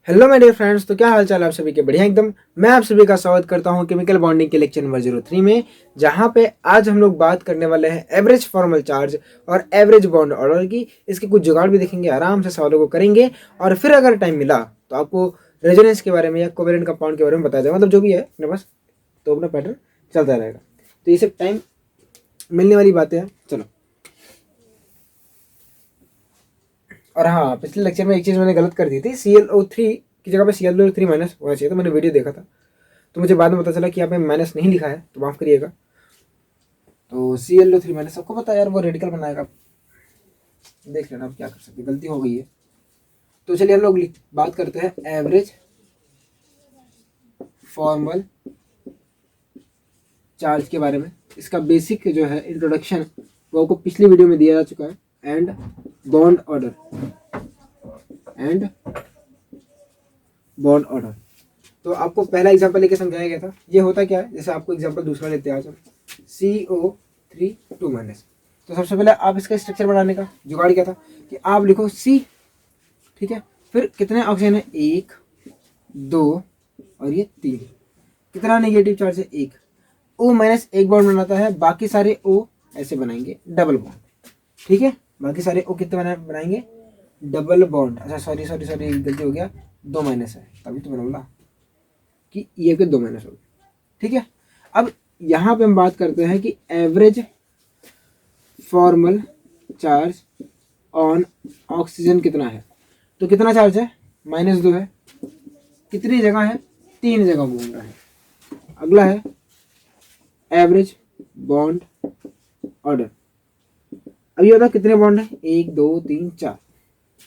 Hello my dear friends, तो क्या हाल चाल आप सभी के? बढ़िया एकदम। मैं आप सभी का स्वागत करता हूं केमिकल बॉन्डिंग के लेक्चर नंबर 03 में, जहां पे आज हम लोग बात करने वाले हैं एवरेज फॉर्मल चार्ज और एवरेज बॉन्ड ऑर्डर की। इसके कुछ जुगाड़ भी देखेंगे, आराम से सवालों को करेंगे और फिर अगर टाइम मिला तो आपको रेजोनेंस के बारे में या कोवेलेंट कंपाउंड के बारे में बताया जाएगा, मतलब जो भी है अपने पास, तो अपना पैटर्न चलता रहेगा। तो ये सब टाइम मिलने वाली बातें हैं। चलो, और हाँ, पिछले लेक्चर में एक चीज़ मैंने गलत कर दी थी। ClO3 की जगह पे ClO3 माइनस होना चाहिए था। मैंने वीडियो देखा था तो मुझे बाद में पता चला कि यहाँ पे माइनस नहीं लिखा है, तो माफ़ करिएगा। तो ClO3 माइनस, सबको पता है यार, वो रेडिकल बनाएगा। देख लेना, अब क्या कर सकते, गलती हो गई है। तो चलिए हम लोग बात करते हैं एवरेज फॉर्मल चार्ज के बारे में। इसका बेसिक जो है इंट्रोडक्शन वो आपको पिछली वीडियो में दिया जा चुका है। And bond order, and bond order, तो आपको पहला एग्जांपल लेके समझाया गया था। ये होता क्या है, जैसे आपको एग्जांपल दूसरा लेते हैं आज हम, CO3 2 माइनस। तो सबसे पहले आप इसका स्ट्रक्चर बनाने का जुगाड़ क्या था कि आप लिखो C, ठीक है, फिर कितने ऑक्सीजन है, 1 2 और ये 3। कितना नेगेटिव चार्ज है, 1। O माइनस एक बॉन्ड बनाता है, बाकी सारे O ऐसे बनाएंगे डबल बॉन्ड, ठीक है। बाकी सारे O कितने बनाएंगे, डबल बॉन्ड। अच्छा सॉरी सॉरी सॉरी, गलती हो गया, 2 माइनस है, तभी तो मैंने बोला कि ये के 2 माइनस हो गए, ठीक है। अब यहाँ पे हम बात करते हैं कि average formal charge on oxygen कितना है। तो कितना चार्ज है, -2 है। कितनी जगह है, 3 जगह घूम रहा है। अगला है एवरेज बॉन्ड ऑर्डर। अब ये बताओ कितने बॉन्ड है, 1 2 3 4,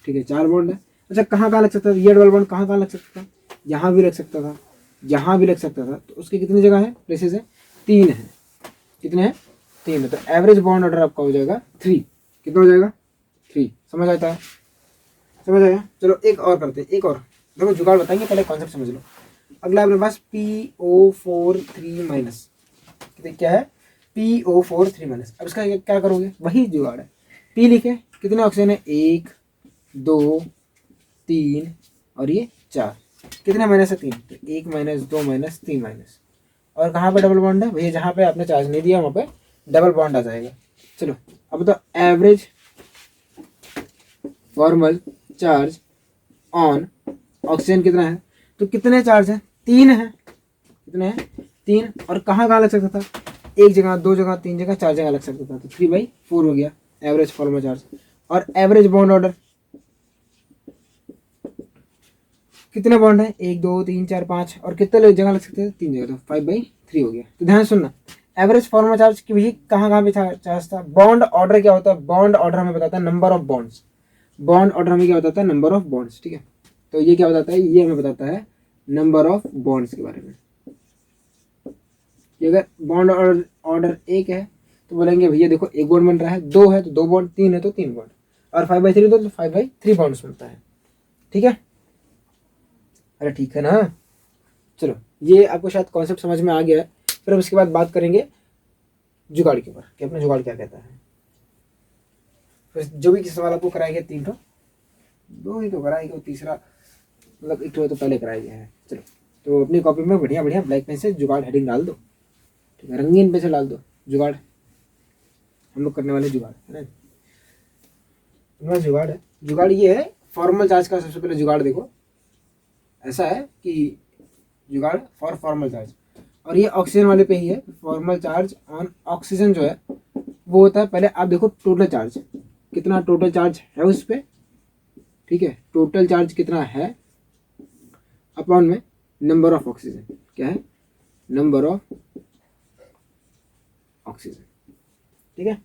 ठीक है, 4 बॉन्ड है। अच्छा कहाँ कहाँ लग सकता था ये डबल बॉन्ड, कहाँ कहाँ लग सकता था, यहाँ भी लग सकता था, यहाँ भी लग सकता था। तो उसकी कितनी जगह है, प्लेसेस है, 3 है। कितने हैं, 3 है। तो एवरेज बॉन्ड ऑर्डर आपका हो जाएगा 3। कितना हो जाएगा, 3। समझ आता है, समझ आया। चलो एक और करते हैं, एक और देखो जुगाड़ बताएंगे, पहले कॉन्सेप्ट समझ लो। अगला अपने पास PO43 माइनस, क्या है, PO43 माइनस। अब इसका क्या करोगे, वही जुगाड़ है। P लिखे, कितने ऑक्सीजन है, 1 2 3 और ये 4। कितने माइनस है, 3। तो 1 माइनस 2 माइनस 3 माइनस। और कहाँ पे डबल बॉन्ड है भैया, जहाँ पे आपने चार्ज नहीं दिया वहाँ पे डबल बॉन्ड आ जाएगा। चलो अब तो average formal charge on oxygen कितना है। तो कितने चार्ज है, 3 है। कितने हैं, 3। और कहाँ कहाँ लग सकता था, 1 जगह 2 जगह 3 जगह 4 जगह लग सकता था। तो 3/4 हो गया एवरेज फॉर्मल चार्ज। और एवरेज बॉन्ड ऑर्डर, कितने बॉन्ड है, 1 2 3 4 5, और कितने जगह लग सकते हैं, 3 जगह। तो 5/3 हो गया। तो ध्यान सुनना, एवरेज फॉर्मल चार्ज की भी कहाँ कहाँ पे चार्ज था। बॉन्ड ऑर्डर क्या होता है, बॉन्ड ऑर्डर हमें बताता है number of bonds. Bond order हमें क्या बताता है, नंबर ऑफ बॉन्ड्स, ठीक है। तो ये क्या बताता है, ये हमें बताता है नंबर ऑफ बॉन्ड्स के बारे में। कि अगर बॉन्ड ऑर्डर 1 है तो बोलेंगे भैया देखो 1 बॉन्ड बन रहा है, 2 है तो 2 बॉन्ड, 3 है तो 3 बॉन्ड, और 5/3 तो 5/3 बॉन्ड्स बनता है, ठीक है। अरे ठीक है ना। चलो ये आपको शायद कॉन्सेप्ट समझ में आ गया है। फिर हम इसके बाद बात करेंगे जुगाड़ के ऊपर कि अपना जुगाड़ क्या कहता है। फिर जो भी सवाल आपको कराया गया, 3 तो 2 ही तो कराया गया, तीसरा मतलब 1 तो पहले कराया गया है। चलो तो अपनी कॉपी में बढ़िया बढ़िया ब्लैक पेन से जुगाड़ हेडिंग डाल दो, ठीक है, रंगीन पे से डाल दो जुगाड़। हम लोग करने वाले जुगाड़ है ना, हमारा जुगाड़ है। जुगाड़ ये है फॉर्मल चार्ज का। सबसे पहले जुगाड़ देखो, ऐसा है कि जुगाड़ फॉर फॉर्मल चार्ज, और ये ऑक्सीजन वाले पे ही है। फॉर्मल चार्ज ऑन ऑक्सीजन जो है वो होता है, पहले आप देखो टोटल चार्ज कितना, टोटल चार्ज है उस पर, ठीक है। टोटल चार्ज कितना है अपॉन में नंबर ऑफ ऑक्सीजन, क्या है, नंबर ऑफ ऑक्सीजन, ठीक है।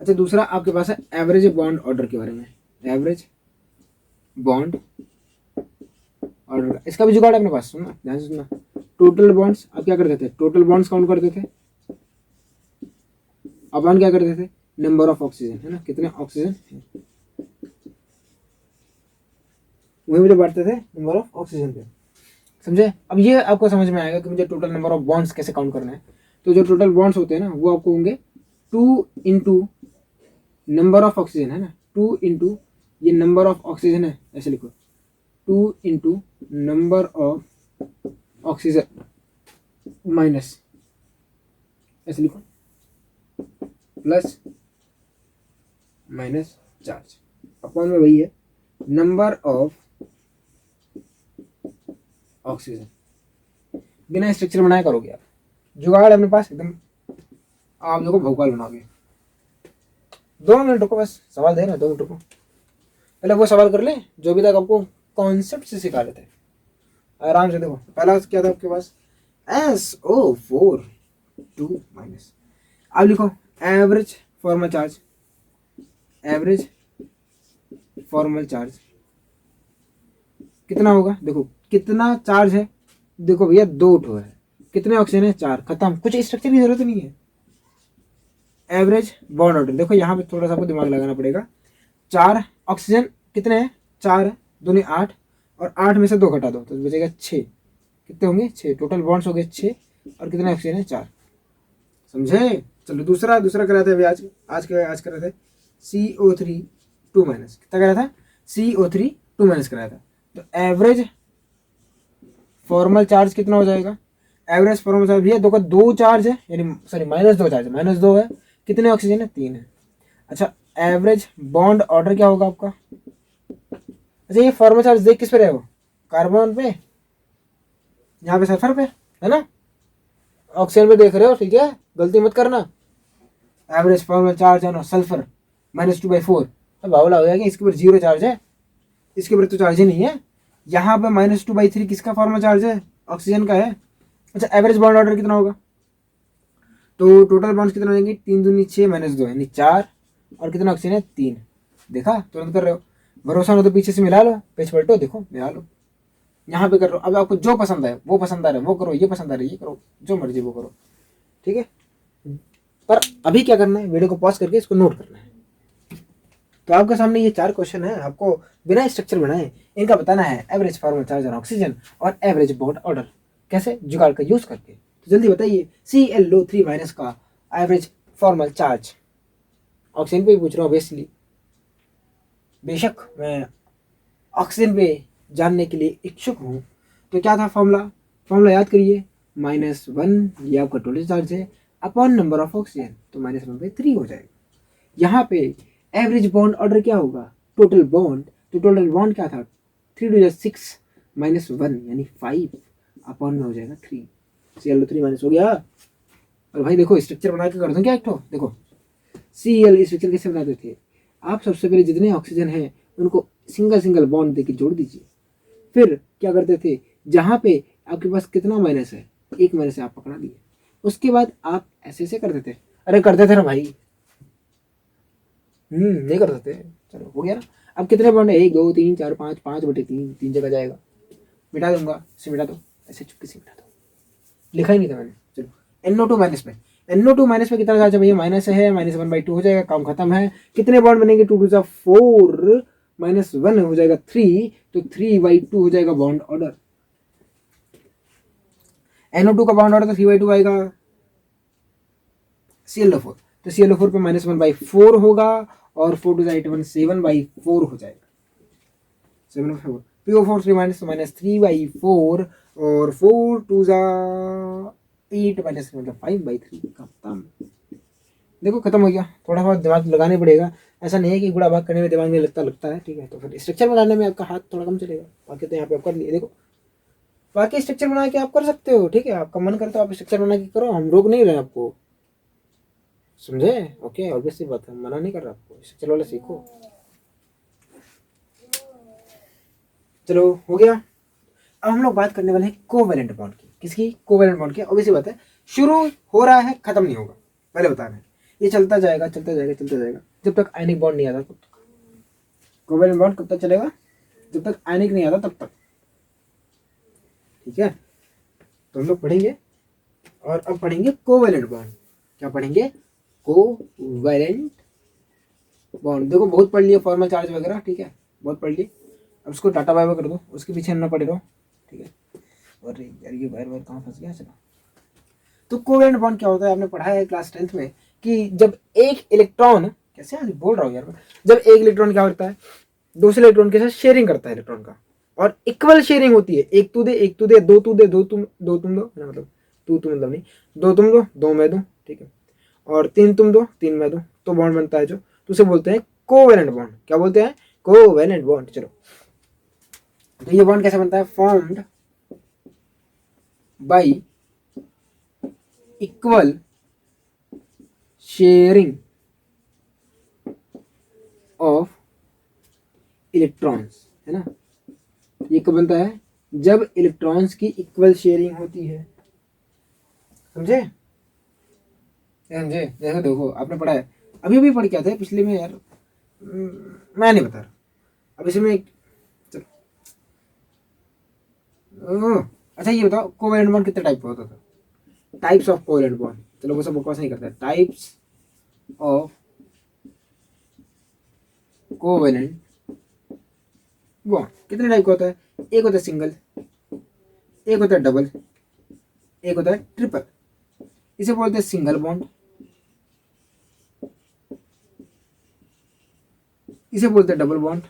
अच्छा दूसरा आपके पास है एवरेज बॉन्ड ऑर्डर के बारे में। एवरेज बॉन्ड ऑर्डर, इसका भी जुगाड़ अपने पास, सुनना ध्यान से सुनना। टोटल बॉन्ड्स आप क्या करते थे, टोटल बॉन्ड्स काउंट करते थे, अपन क्या करते थे, नंबर ऑफ ऑक्सीजन, है ना, कितने ऑक्सीजन है वही मुझे बांटते थे नंबर ऑफ ऑक्सीजन पे, समझे। अब ये आपको समझ में आएगा कि मुझे टोटल नंबर ऑफ बॉन्ड्स कैसे काउंट करना है। तो जो टोटल बॉन्ड्स होते हैं ना वो आपको होंगे 2 इंटू नंबर ऑफ ऑक्सीजन, है ना, 2 इंटू ये नंबर ऑफ ऑक्सीजन है, ऐसे लिखो 2 into number of oxygen minus, ऐसे लिखो, प्लस माइनस चार्ज अपॉन में वही है नंबर ऑफ ऑक्सीजन। बिना स्ट्रक्चर बनाए करोगे आप, जुगाड़ अपने पास एकदम, आप देखो भोपाल बनाओगे। 2 मिनट रुको, बस सवाल दे रहे हैं, 2 मिनट रुको, पहले वो सवाल कर ले जो भी तक आपको कॉन्सेप्ट से सिखा रहे थे, आराम से देखो। पहला क्या था आपके पास, SO4 2 माइनस, अब लिखो average formal charge, average formal charge कितना होगा, देखो कितना चार्ज है, देखो भैया 2 ठो है, कितने ऑक्सीजन है 4, खत्म, कुछ स्ट्रक्चर की जरूरत नहीं है। एवरेज बॉन्ड ऑर्डर, देखो यहाँ पे थोड़ा सा आपको दिमाग लगाना पड़ेगा, 4 ऑक्सीजन कितने हैं, 4 है, 2 नहीं 8, और 8 में से 2 घटा दो तो बचेगा 6, कितने होंगे 6, टोटल बॉन्ड्स हो गए 6, और कितने ऑक्सीजन है 4, समझे। चलो दूसरा कराते हैं अभी, आज कर रहे थे CO3 2 माइनस, कितना कराया था, CO3 2 माइनस कराया था। तो एवरेज फॉर्मल चार्ज कितना हो जाएगा, एवरेज फॉर्मल चार्ज भैया दो चार्ज है, यानी सॉरी -2 चार्ज है, -2 है, कितने ऑक्सीजन है 3 है। अच्छा एवरेज बॉन्ड ऑर्डर क्या होगा आपका, अच्छा ये फॉर्मल चार्ज देख किस पे रहे हो, कार्बन पे, यहाँ पे सल्फर पे है ना, ऑक्सीजन पे देख रहे हो, ठीक है, गलती मत करना। एवरेज फॉर्मल चार्ज है ना सल्फर -2/4, अब बावला हो जाएगा, इसके ऊपर 0 चार्ज है, इसके ऊपर तो चार्ज ही नहीं है। यहाँ पे -2/3 किसका फॉर्मल चार्ज है, ऑक्सीजन का है। अच्छा एवरेज बॉन्ड ऑर्डर कितना होगा, तो टोटल बॉन्ड्स कितना हो जाएंगे, 3 दूनी 6 -2 यानी 4, और कितना ऑक्सीजन है 3, देखा तुरंत कर रहे हो, भरोसा हो तो पीछे से मिला लो, पेज पलटो देखो मिला लो, यहाँ पे कर लो। अब आपको जो पसंद है वो पसंद आ रहा है वो करो, ये पसंद आ रहा है ये करो, जो मर्जी वो करो, ठीक है। पर अभी क्या करना है, वीडियो को पॉज करके इसको नोट करना है। तो आपके सामने ये 4 क्वेश्चन है, आपको बिना स्ट्रक्चर बनाए इनका बताना है average formal charge on oxygen और एवरेज बॉन्ड ऑर्डर, कैसे, जुगाड़ का यूज करके। तो जल्दी बताइए, ClO3 माइनस का एवरेज फॉर्मल चार्ज, ऑक्सीजन पे ही पूछ रहा हूँ ऑब्वियसली, बेशक मैं ऑक्सीजन पे जानने के लिए इच्छुक हूँ। तो क्या था फॉर्मूला याद करिए, -1 ये आपका टोटल चार्ज है अपॉन नंबर ऑफ ऑक्सीजन, तो -1/3 हो जाएगा। यहाँ पे एवरेज बॉन्ड ऑर्डर क्या होगा, टोटल बॉन्ड, तो टोटल बॉन्ड क्या था 3 2 6 -1 यानी 5 अपॉन में हो जाएगा 3, ClO3 माइनस हो गया। और भाई देखो स्ट्रक्चर बना के कर दूं क्या एक ठो, देखो Cl स्ट्रक्चर कैसे बनाते थे आप, सबसे पहले जितने ऑक्सीजन है उनको सिंगल बॉन्ड देके जोड़ दीजिए, फिर क्या करते थे, जहाँ पे आपके पास कितना माइनस है, एक माइनस है आप पकड़ा दिए, उसके बाद आप ऐसे करते थे, अरे करते थे ना भाई, नहीं करते थे, चलो हो गया ना। अब कितने बॉन्ड है, 1 2 3 4 5, 5/3, 3 जगह जाएगा, मिटा दूंगा, इसे मिटा दो, ऐसे चुपके से मिटा दो, लिखा ही नहीं था मैंने। चलो NO2 माइनस में, NO2 माइनस में कितना चार्ज है भैया, माइनस है, -1/2 हो जाएगा, काम खत्म है। कितने बॉन्ड बनेंगे, 2 2 4 -1 हो जाएगा 3, तो 3/2 हो जाएगा बॉन्ड ऑर्डर। NO2 का बॉन्ड ऑर्डर तो 3/2 आएगा। ClO4, तो ClO4 पे -1/4 होगा, और 4 2 8 1 7/4 हो जाएगा, 7/4। PO4 3 -3/4, और 4 2 8 मतलब 5/3, खत्म। देखो खत्म हो गया, थोड़ा बहुत दिमाग लगाने पड़ेगा, ऐसा नहीं है कि गुड़ा भाग करने में दिमाग नहीं लगता है, ठीक है। तो फिर स्ट्रक्चर बनाने में आपका हाथ थोड़ा कम चलेगा, बाकी तो यहाँ पे आप कर लिए, देखो बाकी स्ट्रक्चर बना के आप कर सकते हो, ठीक है, आपका मन करता है आप स्ट्रक्चर बना के करो, हम रोक नहीं रहे आपको, समझे, ओके, ऑब्वियसली बात है, मना नहीं कर रहा आपको, स्ट्रक्चर वाला सीखो। चलो हो गया, अब हम लोग बात करने वाले हैं कोवेलेंट बॉन्ड की, किसकी, कोवेलेंट बॉन्ड की। ऑब्वियसली बात है, शुरू हो रहा है खत्म नहीं होगा, पहले बता रहे हैं, ये चलता जाएगा जब तक आयनिक बॉन्ड नहीं आता तब तक। कोवेलेंट बॉन्ड कब तक चलेगा, जब तक आयनिक नहीं आता तब तक, ठीक है। तो हम लोग पढ़ेंगे, और अब पढ़ेंगे कोवेलेंट बॉन्ड। क्या पढ़ेंगे, कोवेलेंट बॉन्ड। देखो बहुत पढ़ लिए फॉर्मल चार्ज वगैरह, ठीक है, बहुत पढ़ लिए, अब उसको डाटा बाय कर दो, उसके पीछे ना पड़े रहो, ठीक है। और यार ये वायर कहाँ फंस गया, चलो। तो कोवेलेंट बॉन्ड क्या होता है, आपने पढ़ा है क्लास 10th में, कि जब एक इलेक्ट्रॉन, कैसे आज बोल रहा हूँ यार मैं, जब एक इलेक्ट्रॉन क्या करता है, दूसरे इलेक्ट्रॉन के साथ शेयरिंग करता है इलेक्ट्रॉन का, और इक्वल शेयरिंग होती है, एक तू दे एक तू दे, दो तू दे दो तुम दो, मतलब तू मतलब नहीं, दो तुम दो दो मैं दूं, ठीक है, और तीन तुम दो तीन मैं दूं, तो बॉन्ड बनता है जो, तो उसे बोलते हैं कोवेलेंट बॉन्ड। क्या बोलते हैं? Covalent bond. चलो, तो ये बॉन्ड कैसे बनता है? Formed by equal sharing of electrons, है ना। ये कब बनता है? जब इलेक्ट्रॉन्स की इक्वल शेयरिंग होती है। समझे? समझे? देखो देखो, आपने पढ़ा है, अभी अभी पढ़ के आते हैं पिछले में यार, मैं नहीं बता रहा अब इसमें। चलो, अच्छा ये बताओ, कोवेलेंट बॉन्ड कितने टाइप का होता था? Types of covalent bond. चलो वो सब बकवास नहीं करते, टाइप्स ऑफ कोवेलेंट बॉन्ड कितने टाइप का होता है? एक होता है सिंगल, एक होता है डबल, एक होता है ट्रिपल। इसे बोलते हैं सिंगल बॉन्ड, इसे बोलते हैं double bond.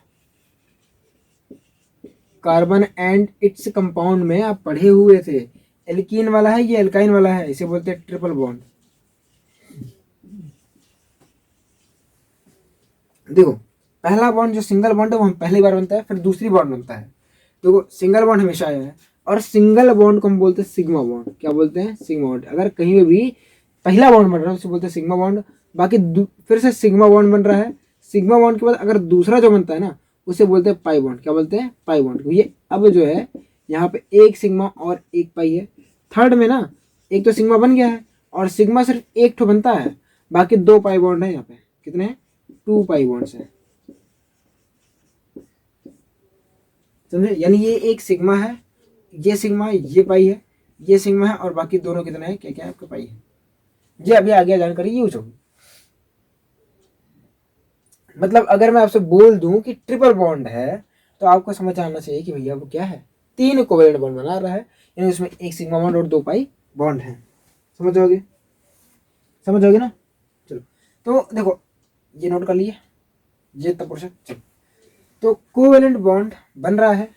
Carbon and its compound में आप पढ़े हुए थे, एल्कीन वाला है, ये एल्काइन वाला है, इसे बोलते हैं ट्रिपल बॉन्ड। देखो, पहला बॉन्ड जो सिंगल बॉन्ड है वो हम पहली बार बनता है, फिर दूसरी बॉन्ड बनता है। देखो, सिंगल बॉन्ड हमेशा आया है, और सिंगल बॉन्ड को हम बोलते हैं सिग्मा बॉन्ड। क्या बोलते हैं? Sigma bond. अगर कहीं पे भी पहला बॉन्ड बन रहा है उसे बोलते हैं सिग्मा बॉन्ड। बाकी फिर से सिग्मा बॉन्ड बन रहा है, सिग्मा बॉन्ड के बाद अगर दूसरा जो बनता है ना उसे बोलते हैं पाई बॉन्ड। क्या बोलते हैं? Pi bond. ये अब जो है यहाँ पे एक सिग्मा और एक पाई है, थर्ड में ना एक तो सिग्मा बन गया है, और सिग्मा सिर्फ एक ठो बनता है, बाकी दो पाई बॉन्ड है यहाँ पे। कितने हैं? 2 पाई बॉन्ड्स हैं। समझे? यानी ये एक सिग्मा है, ये सिग्मा है, ये पाई है, ये सिग्मा है, और बाकी दोनों कितने हैं? क्या क्या है आपके? पाई है। ये अभी आगे जानकारी यूज होगी। मतलब अगर मैं आपसे बोल दूं कि ट्रिपल बॉन्ड है, तो आपको समझ आना चाहिए कि भैया वो क्या है, तीन कोवेलेंट बॉन्ड बना रहा है, यानी उसमें एक सिग्मा बॉन्ड और दो पाई बॉन्ड है। समझ जाओगे? समझ जाओगे ना? चलो, तो देखो, ये नोट कर लिए, ये तब क्वेश्चन। चलो, तो कोवेलेंट बॉन्ड बन रहा है।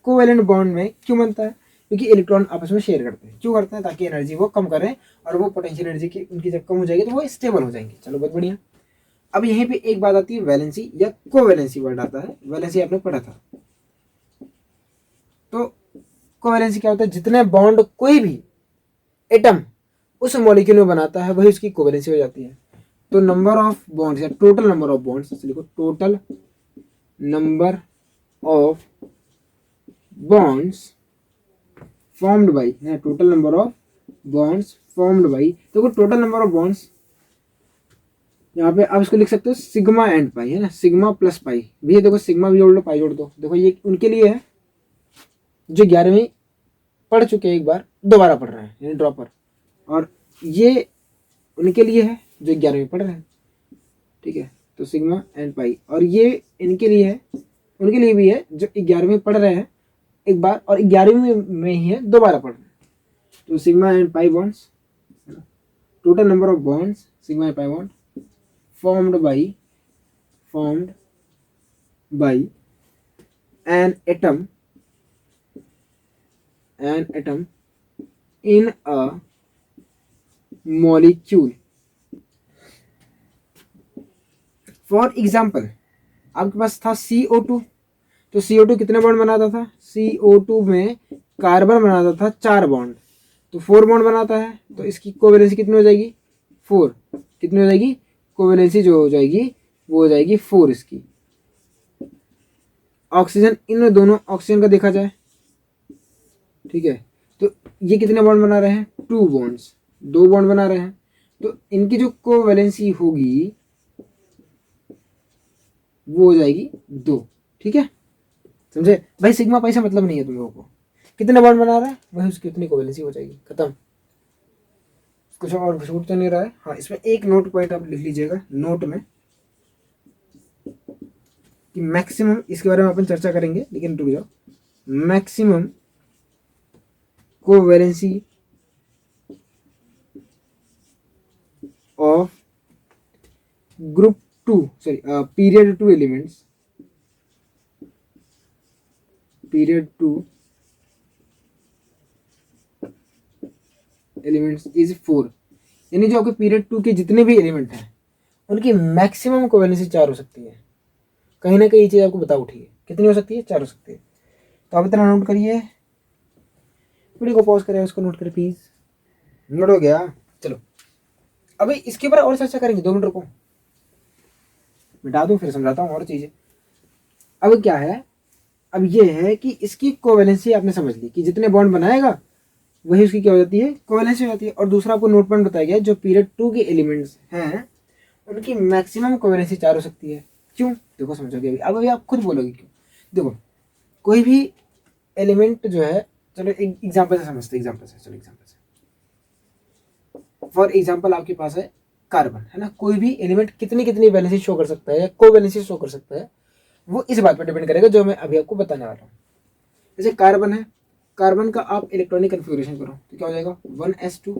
कोवेलेंट बॉन्ड में क्यों बनता है? क्योंकि इलेक्ट्रॉन आपस में शेयर करते हैं। क्यों करते हैं? ताकि एनर्जी वो कम करें, और वो पोटेंशियल एनर्जी की उनकी जब कम हो जाएगी तो वो स्टेबल हो जाएंगे। चलो, बहुत बढ़िया। अब यहीं पे एक बात आती है, वैलेंसी या कोवैलेंसी वर्ड आता है। वैलेंसी आपने पढ़ा था। तो कोवैलेंसी क्या होता है? जितने बॉन्ड कोई भी एटम उस मॉलिक्यूल में बनाता है वही उसकी कोवैलेंसी हो जाती है। तो नंबर ऑफ बॉन्ड्स या टोटल नंबर ऑफ बॉन्ड्स, लिखो total number of bonds formed by, total number of bonds formed by. देखो, टोटल नंबर ऑफ बॉन्ड्स यहाँ पे आप इसको लिख सकते हो सिग्मा एंड पाई, है ना, सिग्मा प्लस पाई। भैया देखो, सिग्मा भी जोड़ लो, पाई जोड़ दो। देखो, ये उनके लिए है जो 11वीं पढ़ चुके हैं, एक बार दोबारा पढ़ रहे हैं, यानी ड्रॉपर। और ये उनके लिए है जो 11वीं पढ़ रहे हैं, ठीक है। तो सिग्मा एंड पाई, और ये इनके लिए है, उनके लिए भी है जो 11वीं पढ़ रहे हैं एक बार, और 11वीं में ही है दोबारा पढ़ रहे हैं। तो sigma and pi bonds, total number of bonds sigma and pi bond formed by an atom in a molecule. For example, आपके पास था CO2, तो CO2 कितने बॉन्ड बनाता था? CO2 में कार्बन बनाता था 4 बॉन्ड, तो 4 बॉन्ड बनाता है, तो इसकी कोवैलेंसी कितनी हो जाएगी? 4। कितनी हो जाएगी? कोवैलेंसी जो हो जाएगी वो हो जाएगी 4 इसकी। ऑक्सीजन, इन दोनों ऑक्सीजन का देखा जाए, ठीक है, तो ये कितने बॉन्ड बना रहे हैं? 2 बॉन्ड्स, 2 बॉन्ड बना रहे हैं, तो इनकी जो कोवैलेंसी होगी वो हो जाएगी 2। ठीक है, समझे भाई? सिग्मा पाई से मतलब नहीं है तुम लोगों को, कितने बॉन्ड बना रहा है वही उसकी उतनी कोवैलेंसी हो जाएगी, खत्म। कुछ और छूट तो नहीं रहा है? हाँ, इसमें एक नोट पॉइंट आप लिख लीजिएगा नोट में, कि मैक्सिमम, इसके बारे में अपन चर्चा करेंगे, लेकिन रुक जाओ। Maximum covalency of group 2, sorry, period 2 elements period 2 elements is 4, यानी जो आपके पीरियड 2 के जितने भी एलिमेंट हैं उनकी मैक्सिमम कोवेलेंसी 4 हो सकती है। कहीं ना कहीं ये चीज़ आपको बता उठी है, कितनी हो सकती है? 4 हो सकती है। तो आप इतना नोट करिए, वीडियो को पॉज करें, उसको नोट करें प्लीज। नोट हो गया? चलो अभी इसके ऊपर और चर्चा करेंगे, 2 मिनट रुको, मिटा दूं फिर समझाता हूँ और चीजें। अब क्या है, अब ये है कि इसकी कोवेलेंसी आपने समझ ली कि जितने बॉन्ड बनाएगा वही उसकी क्या हो जाती है? कोवेलेंसी हो जाती है। और दूसरा आपको नोट पॉइंट बताया गया, जो पीरियड 2 के एलिमेंट्स हैं उनकी मैक्सिमम कोवेलेंसी 4 हो सकती है। क्यों? देखो समझोगे अभी। अब अभी आप खुद बोलोगे क्यों। देखो कोई भी एलिमेंट जो है, चलो एक एग्जांपल से समझते हैं, एग्जांपल से, चलो एग्जांपल से। फॉर एग्जांपल आपके पास है कार्बन, है ना। कोई भी एलिमेंट कितनी कितनी वैलेंसी शो कर सकता है या कोवैलेंसी शो कर सकता है, वो इस बात पर डिपेंड करेगा जो मैं अभी आपको बताने वाला हूँ। जैसे कार्बन है, कार्बन का आप इलेक्ट्रॉनिक कन्फिग्रेशन करो तो क्या हो जाएगा? 1s2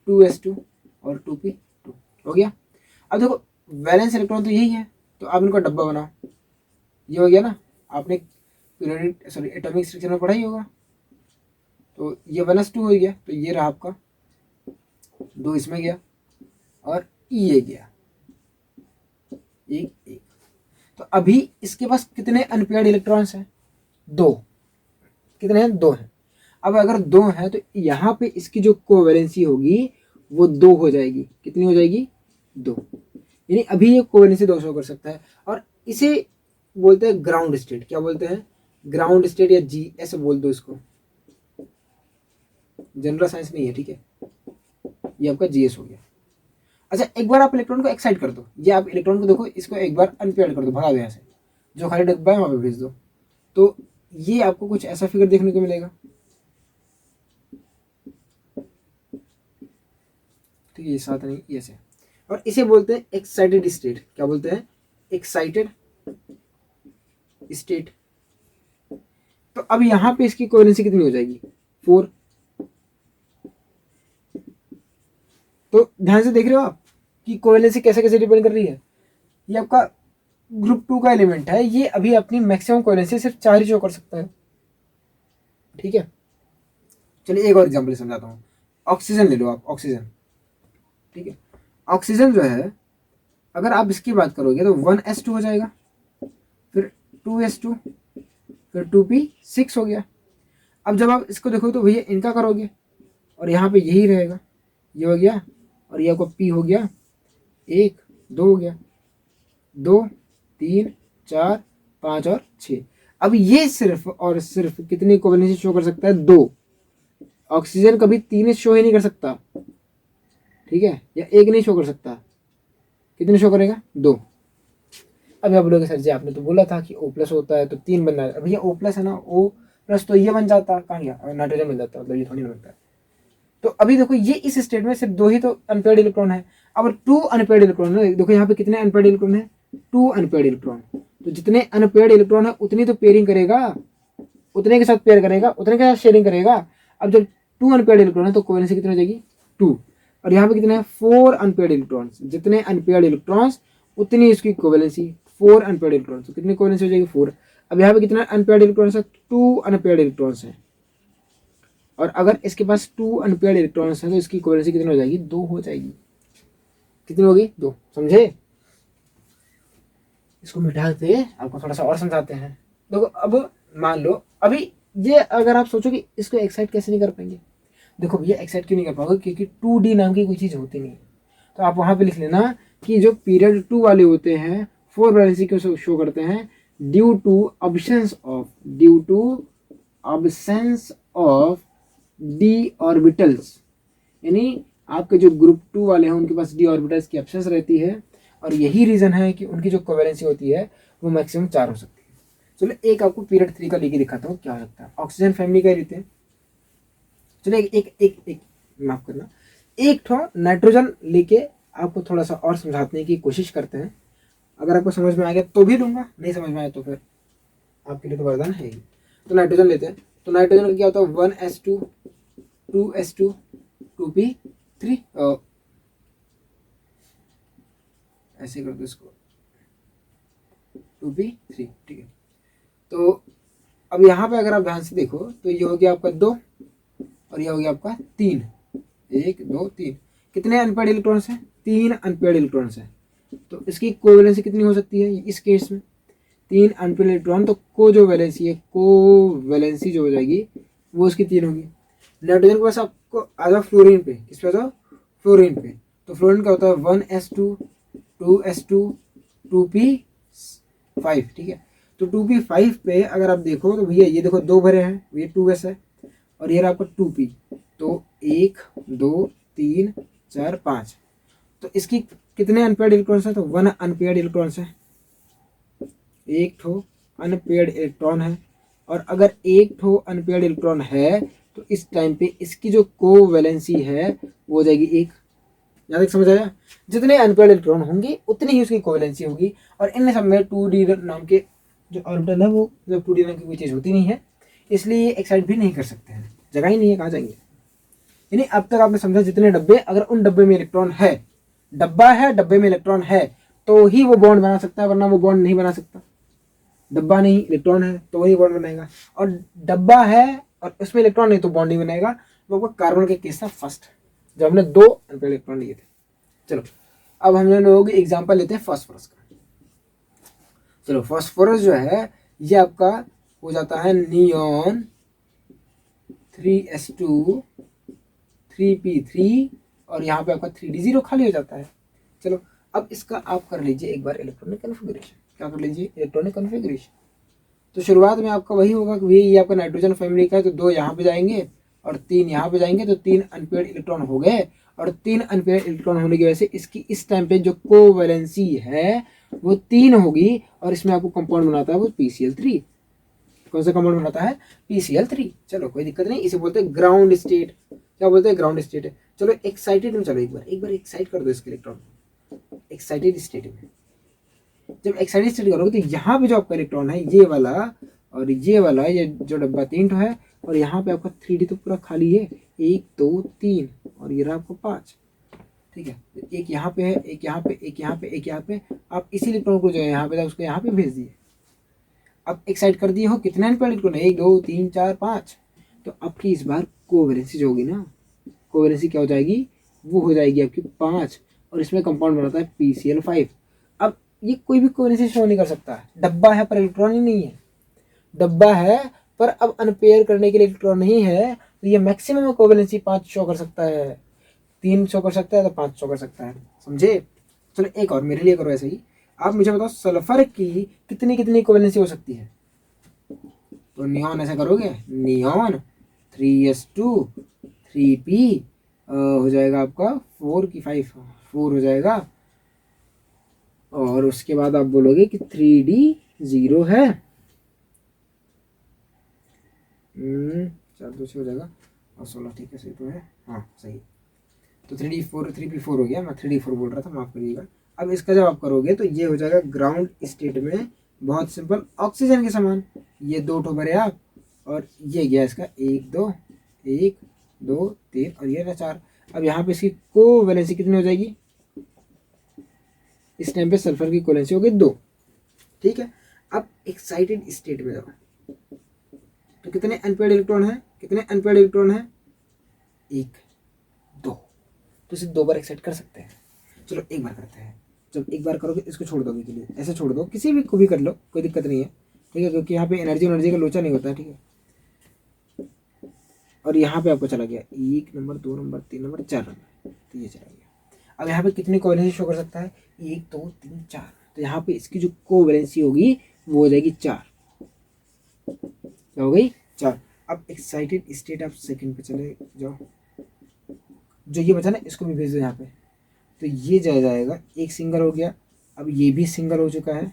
2s2 और 2p2 हो गया। अब देखो वैलेंस इलेक्ट्रॉन तो यही है, तो आप इनको डब्बा बनाओ, ये हो गया ना। आपने पीरियोडिक सॉरी एटॉमिक स्ट्रक्चर में पढ़ा ही होगा। तो ये 1s2 हो गया, तो ये रहा आपका 2 इसमें गया और ये गया एक एक। तो अभी इसके पास कितने अनपेयर्ड इलेक्ट्रॉन्स हैं? 2। कितने हैं? 2 हैं। अब अगर 2 हैं तो यहाँ पे इसकी जो कोवैलेंसी होगी वो 2 हो जाएगी। कितनी हो जाएगी? 2। यानी अभी ये कोवैलेंसी 2 शो कर सकता है। और इसे बोलते हैं ग्राउंड स्टेट। क्या बोलते हैं? ग्राउंड स्टेट, या जी ऐसे बोल दो इसको, जनरल साइंस नहीं है, ठीक है। ये आपका जीएस हो गया। अच्छा एक बार आप इलेक्ट्रॉन को एक्साइट कर दो, ये आप इलेक्ट्रॉन को देखो, इसको एक बार अनपेयर्ड कर दो, भगा दो यहाँ से, जो खाली डब्बा है वहां पे भेज दो, तो ये आपको कुछ ऐसा फिगर देखने को मिलेगा। ठीक है, ये साथ नहीं, ये से। और इसे बोलते हैं एक्साइटेड स्टेट। क्या बोलते हैं? Excited state. तो अब यहाँ पे इसकी कोवेलेंसी कितनी हो जाएगी? 4। तो ध्यान से देख रहे हो आप कि कोवेलेंसी कैसे कैसे डिपेंड कर रही है। ये आपका ग्रुप 2 का एलिमेंट है, ये अभी अपनी मैक्सिमम कोवेलेंसी सिर्फ 4 ही शो कर सकता है। ठीक है, चलिए एक और एग्जांपल समझाता हूँ। ऑक्सीजन ले लो आप, ऑक्सीजन। ठीक है, ऑक्सीजन जो है अगर आप इसकी बात करोगे तो 1s2 हो जाएगा, फिर 2s2, फिर 2p6 हो गया। अब जब आप इसको देखो तो भैया इनका करोगे और यहाँ पे यही रहेगा, ये हो गया, और ये आपको p हो गया 1 2 हो गया, 2 3 4 5 और 6। अब ये सिर्फ और सिर्फ कितनी कोवेलेंसी शो कर सकता है? 2। ऑक्सीजन कभी 3 शो ही नहीं कर सकता, ठीक है, या 1 नहीं शो कर सकता। कितने शो करेगा? 2। अब आप बोलोगे सर जी आपने तो बोला था कि O+ होता है तो 3 बनना है। भैया O+ है ना, O+ तो ये बन जाता, कहाँ गया? नाइट्रोजन बन जाता, मतलब ये थोड़ी ना बनता है। तो अभी देखो ये इस स्टेट में सिर्फ 2 ही तो अनपेयर्ड इलेक्ट्रॉन है। अब 2 अनपेयर्ड इलेक्ट्रॉन है, देखो यहाँ पे कितने अनपेयर्ड इलेक्ट्रॉन है? 2 अनपेयर्ड इलेक्ट्रॉन। तो जितने अनपेयर्ड इलेक्ट्रॉन है उतनी तो पेयरिंग करेगा, उतने के साथ पेयर करेगा, उतने के साथ शेयरिंग करेगा। अब जब 2 अनपेयर्ड इलेक्ट्रॉन है तो कोवेलेंसी कितनी हो जाएगी? 2। और यहाँ पे कितने हैं? 4 अनपेयर्ड इलेक्ट्रॉन्स। जितने अनपेयर्ड इलेक्ट्रॉन्स उतनी इसकी कोवेलेंसी। 4 अनपेयर्ड इलेक्ट्रॉन्स, तो कितनी कोवेलेंसी हो जाएगी? 4। अब यहाँ पे कितना अनपेयर्ड इलेक्ट्रॉन्स है? 2 अनपेयर्ड इलेक्ट्रॉन्स है। और अगर इसके पास 2 अनपेयर्ड इलेक्ट्रॉन्स हैं तो इसकी कोवेलेंसी कितनी हो जाएगी? 2 हो जाएगी। कितनी होगी? 2। समझे? इसको मिटाते आपको थोड़ा सा और समझाते हैं। देखो अब मान लो अभी ये अगर आप सोचो कि इसको एक्साइट कैसे नहीं कर पाएंगे, देखो भैया एक्साइट क्यों नहीं कर पाओगे? क्योंकि 2D नाम की कोई चीज़ होती नहीं है। तो आप वहाँ पे लिख लेना कि जो पीरियड 2 वाले होते हैं 4 वैलेंसी को शो करते हैं due to absence of D orbitals. यानी आपके जो ग्रुप 2 वाले हैं उनके पास डी ऑर्बिटल्स की एब्सेंस रहती है, और यही रीज़न है कि उनकी जो कोवेलेंसी होती है वो मैक्सिमम 4 हो सकती है। चलो एक आपको पीरियड 3 का लेके दिखाता हूँ क्या हो सकता है। ऑक्सीजन फैमिली का लेते हैं। चलो एक एक एक एक माफ करना, एक ठो नाइट्रोजन लेके आपको थोड़ा सा और समझाने की कोशिश करते हैं। अगर आपको समझ में आ गया तो भी दूंगा, नहीं समझ में आया तो फिर आपके लिए तो वरदान है ही। तो नाइट्रोजन लेते हैं। तो नाइट्रोजन का क्या होता है? 1s2 2s2 2p3, ऐसे कर दो इसको, 2p3। ठीक है, तो अब यहाँ पे अगर आप ध्यान से देखो तो ये हो गया आपका 2 और ये हो गया आपका 3, 1 2 3। कितने अनपेयर्ड इलेक्ट्रॉन्स हैं? 3 अनपेयर्ड इलेक्ट्रॉन्स हैं। तो इसकी कोवैलेंसी कितनी हो सकती है इस केस में? 3 अनपेयर्ड इलेक्ट्रॉन, तो जो वैलेंसी है, कोवैलेंसी जो हो जाएगी वो उसकी 3 होगी। नाइट्रोजन के पास आपको आ जाओ फ्लोरीन पे, किस पे आ जाओ? फ्लोरीन पे। तो फ्लोरीन का होता है 1s2 2s2 2p5, ठीक है। तो 2p5 पे अगर आप देखो तो भैया ये देखो 2 भरे हैं, ये 2s है और ये रहा आपका 2p। तो 1 2 3 4 5। तो इसकी कितने अनपेयर्ड इलेक्ट्रॉन्स है? तो 1 अनपेयर्ड इलेक्ट्रॉन्स है, एक ठो अनपेयर्ड इलेक्ट्रॉन है। और अगर एक ठो अनपेयर्ड इलेक्ट्रॉन है तो इस टाइम पे इसकी जो कोवैलेंसी है वो हो जाएगी 1। यहाँ तक समझ आया? जितने अनपेयर्ड इलेक्ट्रॉन होंगे उतनी ही उसकी कोवैलेंसी होगी। और इन सब में 2d नाम के जो ऑर्बिटल है वो जब 2d नाम की कोई चीज़ होती नहीं है, इसलिए एक्साइट भी नहीं कर सकते हैं, जगह ही नहीं है, कहाँ जाएंगे। यानी अब तक आपने समझा जितने डब्बे, अगर उन डब्बे में इलेक्ट्रॉन है, डब्बा है, डब्बे में इलेक्ट्रॉन है तो ही वो बॉन्ड बना सकता है, वरना वो बॉन्ड नहीं बना सकता। डब्बा नहीं, इलेक्ट्रॉन है तो वही बॉन्ड बनाएगा। और डब्बा है और उसमें इलेक्ट्रॉन नहीं तो बॉन्ड नहीं बनेगा। वो आपका कार्बन के केस था फर्स्ट, जब हमने 2 अनपेयर्ड इलेक्ट्रॉन लिए थे। चलो अब हम लोग एग्जांपल लेते हैं फास्फोरस का। चलो फास्फोरस जो है ये आपका हो जाता है नियॉन 3s2 3p3 और यहाँ पे आपका 3d0 खाली हो जाता है। चलो अब इसका आप कर लीजिए एक बार इलेक्ट्रॉनिक कन्फिग्रेशन। क्या कर लीजिए? Electronic configuration. तो शुरुआत में आपका वही होगा कि ये आपका नाइट्रोजन फैमिली का है, तो 2 यहाँ पे जाएंगे और 3 यहाँ पे जाएंगे, तो 3 अनपेयर्ड इलेक्ट्रॉन हो गए। और 3 अनपेयर्ड इलेक्ट्रॉन होने की वजह से इसकी इस टाइम पे जो कोवैलेंसी है वो 3 होगी और इसमें आपको कंपाउंड बनाता है वो PCl3। कौन सा कंपाउंड बनाता है? PCl3। चलो कोई दिक्कत नहीं, इसे बोलते हैं ग्राउंड स्टेट। क्या बोलते हैं? ग्राउंड स्टेट है। चलो एक्साइटेड में चलो एक बार एक्साइट कर दो इसके इलेक्ट्रॉन, एक्साइटेड स्टेट में। जब एक्साइटेड स्टेट करोगे तो यहाँ पे जो आपका इलेक्ट्रॉन है ये वाला और ये वाला, ये जो डब्बा 3 ठो है और यहाँ पे आपका 3d तो पूरा खाली है, 1 2 3 और ये रहा आपको 5, ठीक है। एक यहाँ पे है, एक यहाँ पे, एक यहाँ पे, एक यहाँ पे। आप इसी इलेक्ट्रॉन को जो है यहाँ पे था उसको यहाँ पे भेज दिए। अब एक्साइट कर दिए हो, कितने अनपेयर्ड इलेक्ट्रॉन? 1 2 3 4 5। तो आपकी इस बार कोवैलेंसी जो होगी ना, कोवैलेंसी क्या हो जाएगी? वो हो जाएगी आपकी 5 और इसमें कंपाउंड बनाता है PCl5। अब ये कोई भी कोवैलेंसी शो नहीं कर सकता है, डब्बा है पर इलेक्ट्रॉन ही नहीं है। डब्बा है पर अब अनपेयर करने के लिए इलेक्ट्रॉन नहीं है, तो ये मैक्सिमम कोवैलेंसी 5 शो कर सकता है, 3 शो कर सकता है तो 5 शो कर सकता है, समझे? चलो एक और मेरे लिए करो ऐसे ही। आप मुझे बताओ सल्फर की कितनी कितनी कोवैलेंसी हो सकती है? तो नियॉन ऐसा करोगे, नियॉन 3s2 3p हो जाएगा आपका 4 की 5 4 हो जाएगा। और उसके बाद आप बोलोगे कि 3d0 है, 4 2 हो जाएगा और 16, ठीक है, सही तो है, हाँ सही। तो 3d4 3p4 हो गया, मैं 3d4 बोल रहा था, माफ़ करिएगा। अब इसका जब आप करोगे तो ये हो जाएगा ग्राउंड स्टेट में, बहुत सिंपल, ऑक्सीजन के समान। ये 2 ठो भरे आप और ये गया इसका 1 2 1 2 3 और ये रहा 4। अब यहाँ पे इसकी कोवैलेंसी कितनी हो जाएगी? इस टाइम पे सल्फर की कोवैलेंसी हो गई 2, ठीक है। अब एक्साइटेड स्टेट में जाओ तो कितने अनपेयर्ड इलेक्ट्रॉन है? कितने अनपेयर्ड इलेक्ट्रॉन है? 1 2। तो इसे 2 बार एक्साइट कर सकते हैं। चलो एक बार करते हैं। जब एक बार करोगे इसको छोड़ दोगे के लिए, ऐसे छोड़ दो, किसी भी को भी कर लो, कोई दिक्कत नहीं है, ठीक है, क्योंकि यहाँ पे एनर्जी का लोचा नहीं होता है, ठीक है। और यहाँ पे आपको चला गया 1 नंबर 2 नंबर 3 नंबर 4 नंबर, तो ये चला गया। अब यहाँ पे कितनी कोवैलेंसी शो कर सकता है? 1 2 3 4। तो यहाँ पे इसकी जो कोवैलेंसी होगी वो हो जाएगी 4। क्या हो गई? 4। अब एक्साइटेड स्टेट आप सेकंड पे चले जाओ, जो ये बचा ना इसको भी भेज दो यहाँ पे, तो ये जाएगा, एक सिंगल हो गया। अब ये भी सिंगल हो चुका है,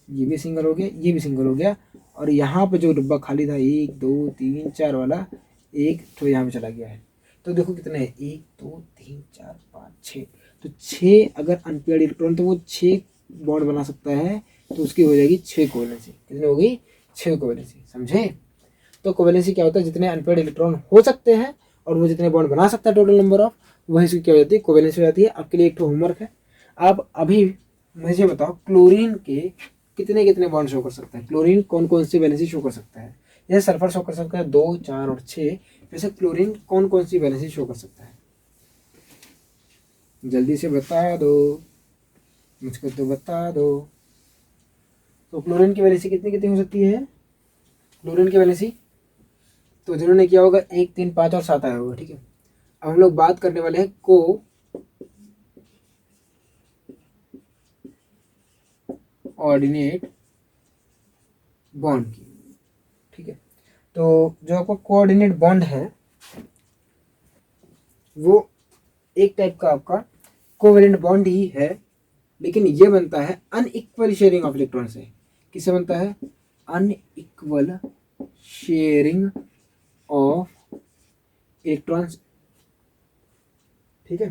ये भी सिंगल हो गया, ये भी सिंगल हो गया। और यहाँ पे जो डब्बा खाली था 1 2 3 4 वाला, एक तो यहाँ पे चला गया है। तो देखो कितने हैं, 1 2 3 4 5 6। तो 6 अगर अनपेयर्ड इलेक्ट्रॉन तो वो 6 बॉन्ड बना सकता है, तो उसकी हो जाएगी 6 कोवैलेंसी। कितनी हो गई? 6 कोवैलेंसी, समझे? तो कोवैलेंसी क्या होता है? जितने अनपेयर्ड इलेक्ट्रॉन हो सकते हैं और वो जितने बॉन्ड बना सकता है, टोटल नंबर ऑफ, वही इसकी क्या हो जाती है? कोवैलेंसी हो जाती है। आपके लिए एक तो होमवर्क है, आप अभी मुझे बताओ क्लोरीन के कितने कितने बॉन्ड शो कर सकता है, क्लोरीन कौन कौन सी वैलेंसी शो कर सकता है। जैसे सल्फर शो कर सकता है 2, 4 और 6, वैसे क्लोरीन कौन कौन सी वैलेंसी शो कर सकता है, जल्दी से बता दो, मुझको तो बता दो। तो क्लोरीन की वैलेंसी कितनी कितनी हो सकती है, क्लोरीन की वैलेंसी तो जिन्होंने किया होगा 1, 3, 5 और 7 आया होगा, ठीक है। अब हम लोग बात करने वाले हैं को ऑर्डिनेट बॉन्ड की, ठीक है। तो जो आपका कोऑर्डिनेट बॉन्ड है वो एक टाइप का आपका कोवेलेंट बॉन्ड ही है, लेकिन ये बनता है अनइक्वल शेयरिंग ऑफ इलेक्ट्रॉन से। किससे बनता है, अनइक्वल शेयरिंग ऑफ इलेक्ट्रॉन्स, ठीक है।